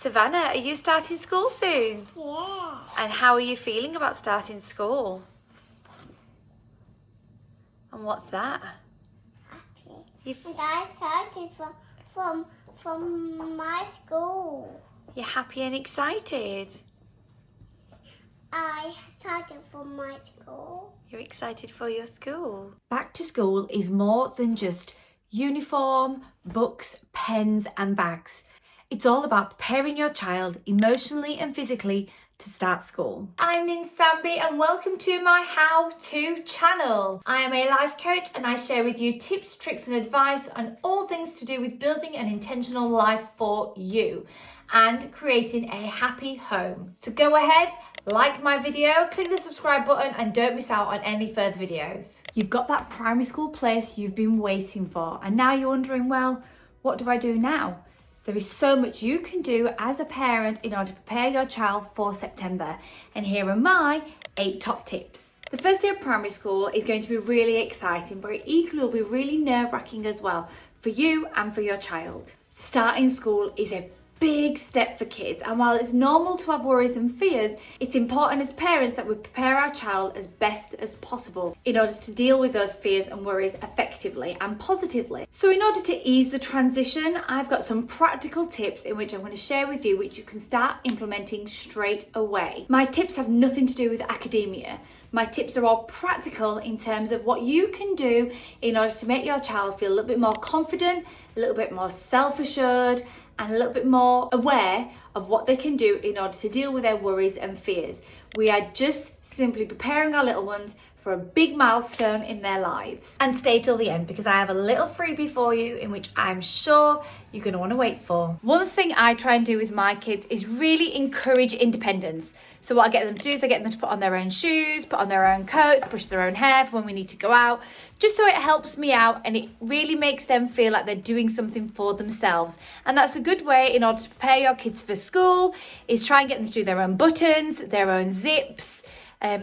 Savannah, are you starting school soon? Yeah. And how are you feeling about starting school? And what's that? Happy. You've- And I started from my school. You're happy and excited. I started from my school. You're excited for your school. Back to school is more than just uniform, books, pens and bags. It's all about preparing your child emotionally and physically to start school. I'm Sambhi and welcome to my how-to channel. I am a life coach and I share with you tips, tricks and advice on all things to do with building an intentional life for you and creating a happy home. So go ahead, like my video, click the subscribe button and don't miss out on any further videos. You've got that primary school place you've been waiting for and now you're wondering, well, what do I do now? There is so much you can do as a parent in order to prepare your child for September. And here are my 8 top tips. The first day of primary school is going to be really exciting, but it equally will be really nerve-wracking as well for you and for your child. Starting school is a big step for kids, and while it's normal to have worries and fears, it's important as parents that we prepare our child as best as possible in order to deal with those fears and worries effectively and positively. So in order to ease the transition, I've got some practical tips in which I'm going to share with you, which you can start implementing straight away. My tips have nothing to do with academia. My tips are all practical in terms of what you can do in order to make your child feel a little bit more confident, a little bit more self-assured, and a little bit more aware of what they can do in order to deal with their worries and fears. We are just simply preparing our little ones for a big milestone in their lives. And stay till the end because I have a little freebie for you in which I'm sure you're going to want to wait for. One thing I try and do with my kids is really encourage independence. So what I get them to do is I get them to put on their own shoes, put on their own coats, brush their own hair for when we need to go out, just so it helps me out and it really makes them feel like they're doing something for themselves. And that's a good way in order to prepare your kids for school, is try and get them to do their own buttons, their own zips,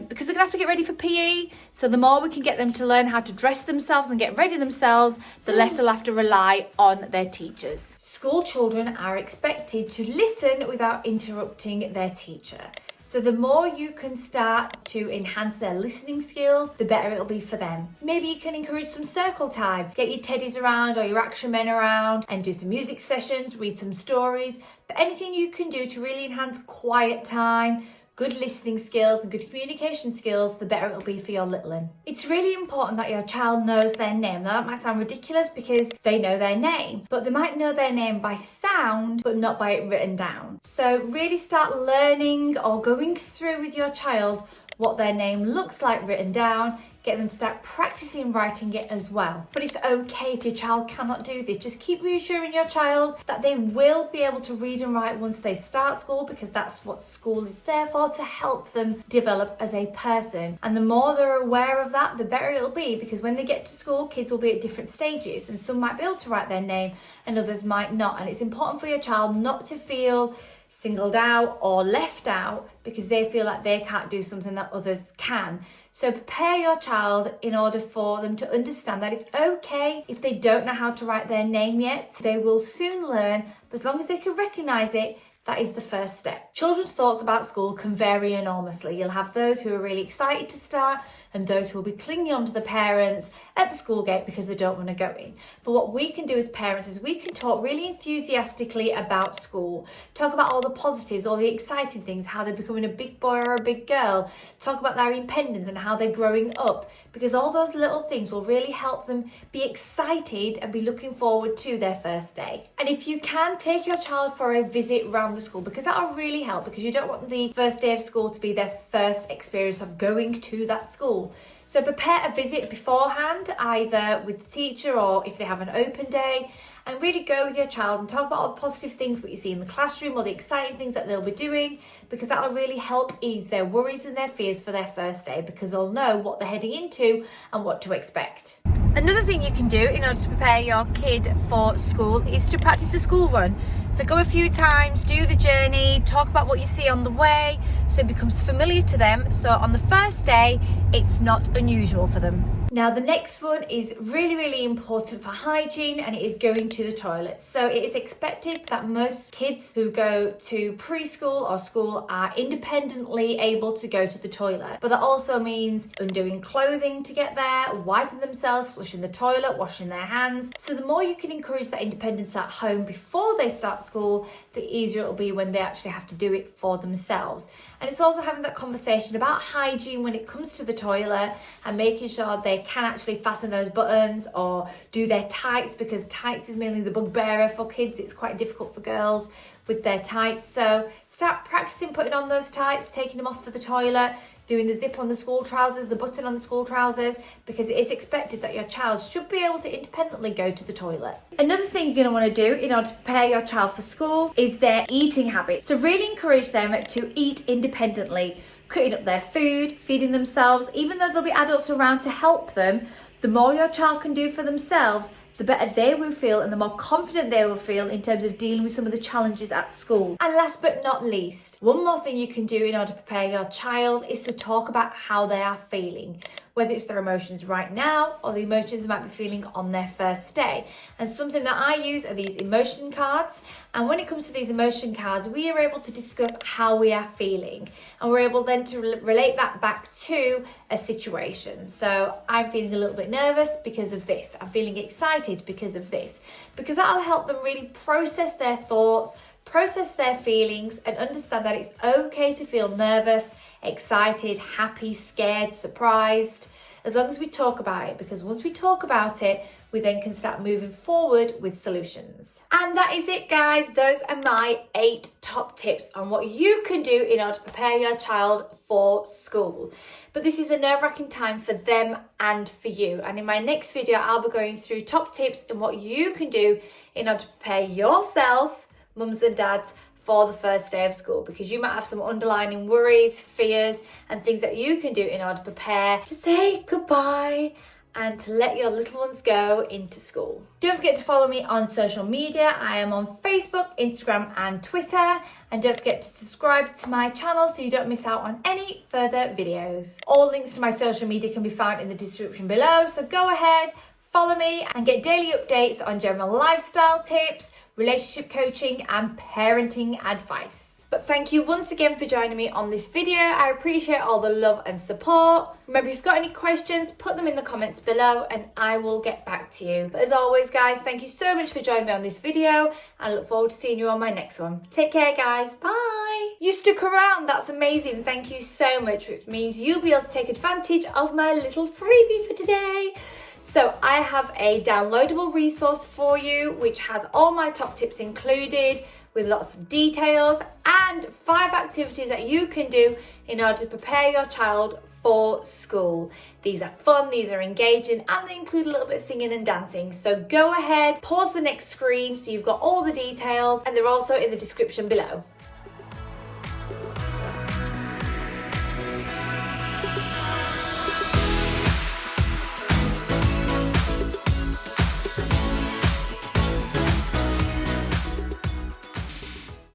because they're going to have to get ready for PE. So the more we can get them to learn how to dress themselves and get ready themselves, the less they'll have to rely on their teachers. School children are expected to listen without interrupting their teacher. So the more you can start to enhance their listening skills, the better it'll be for them. Maybe you can encourage some circle time. Get your teddies around or your action men around and do some music sessions, read some stories. But anything you can do to really enhance quiet time, good listening skills and good communication skills, the better it'll be for your little one. It's really important that your child knows their name. Now that might sound ridiculous because they know their name, but they might know their name by sound, but not by it written down. So really start learning or going through with your child what their name looks like written down. Get them to start practicing writing it as well. But it's okay if your child cannot do this. Just keep reassuring your child that they will be able to read and write once they start school, because that's what school is there for, to help them develop as a person. And the more they're aware of that, the better it'll be, because when they get to school, kids will be at different stages and some might be able to write their name and others might not. And it's important for your child not to feel singled out or left out because they feel like they can't do something that others can. So prepare your child in order for them to understand that it's okay if they don't know how to write their name yet. They will soon learn, but as long as they can recognise it, that is the first step. Children's thoughts about school can vary enormously. You'll have those who are really excited to start and those who will be clinging on to the parents at the school gate because they don't want to go in. But what we can do as parents is we can talk really enthusiastically about school, talk about all the positives, all the exciting things, how they're becoming a big boy or a big girl, talk about their independence and how they're growing up, because all those little things will really help them be excited and be looking forward to their first day. And if you can, take your child for a visit around the school, because that'll really help, because you don't want the first day of school to be their first experience of going to that school. So prepare a visit beforehand, either with the teacher or if they have an open day, and really go with your child and talk about all the positive things what you see in the classroom or the exciting things that they'll be doing, because that'll really help ease their worries and their fears for their first day, because they'll know what they're heading into and what to expect. Another thing you can do in order to prepare your kid for school is to practice the school run. So go a few times, do the journey, talk about what you see on the way so it becomes familiar to them. So on the first day, it's not unusual for them. Now the next one is really important for hygiene, and it is going to the toilet. So it is expected that most kids who go to preschool or school are independently able to go to the toilet. But that also means undoing clothing to get there, wiping themselves, flushing the toilet, washing their hands. So the more you can encourage that independence at home before they start school, the easier it'll be when they actually have to do it for themselves. And it's also having that conversation about hygiene when it comes to the toilet and making sure they can actually fasten those buttons or do their tights, because tights is mainly the bugbearer for kids. It's quite difficult for girls with their tights. So start practicing putting on those tights, taking them off for the toilet, doing the zip on the school trousers, the button on the school trousers, because it is expected that your child should be able to independently go to the toilet. Another thing you're going to want to do in order to prepare your child for school is their eating habits. So really encourage them to eat independently, cutting up their food, feeding themselves. Even though there'll be adults around to help them, the more your child can do for themselves, the better they will feel and the more confident they will feel in terms of dealing with some of the challenges at school. And last but not least, one more thing you can do in order to prepare your child is to talk about how they are feeling, whether it's their emotions right now or the emotions they might be feeling on their first day. And something that I use are these emotion cards. And when it comes to these emotion cards, we are able to discuss how we are feeling. And we're able then to relate that back to a situation. So I'm feeling a little bit nervous because of this. I'm feeling excited because of this. Because that'll help them really process their thoughts, process their feelings, and understand that it's okay to feel nervous, excited, happy, scared, surprised, as long as we talk about it, because once we talk about it, we then can start moving forward with solutions. And that is it, guys. Those are my 8 top tips on what you can do in order to prepare your child for school. But this is a nerve-wracking time for them and for you. And in my next video, I'll be going through top tips and what you can do in order to prepare yourself, mums and dads, for the first day of school, because you might have some underlying worries, fears, and things that you can do in order to prepare to say goodbye and to let your little ones go into school. Don't forget to follow me on social media. I am on Facebook, Instagram, and Twitter. And don't forget to subscribe to my channel so you don't miss out on any further videos. All links to my social media can be found in the description below, so go ahead, follow me, and get daily updates on general lifestyle tips, relationship coaching, and parenting advice. But thank you once again for joining me on this video. I appreciate all the love and support. Remember, if you've got any questions, put them in the comments below and I will get back to you. But as always, guys, thank you so much for joining me on this video. I look forward to seeing you on my next one. Take care, guys. Bye. You stuck around. That's amazing. Thank you so much, which means you'll be able to take advantage of my little freebie for today. So I have a downloadable resource for you, which has all my top tips included, with lots of details and 5 activities that you can do in order to prepare your child for school. These are fun, these are engaging, and they include a little bit of singing and dancing. So go ahead, pause the next screen so you've got all the details, and they're also in the description below.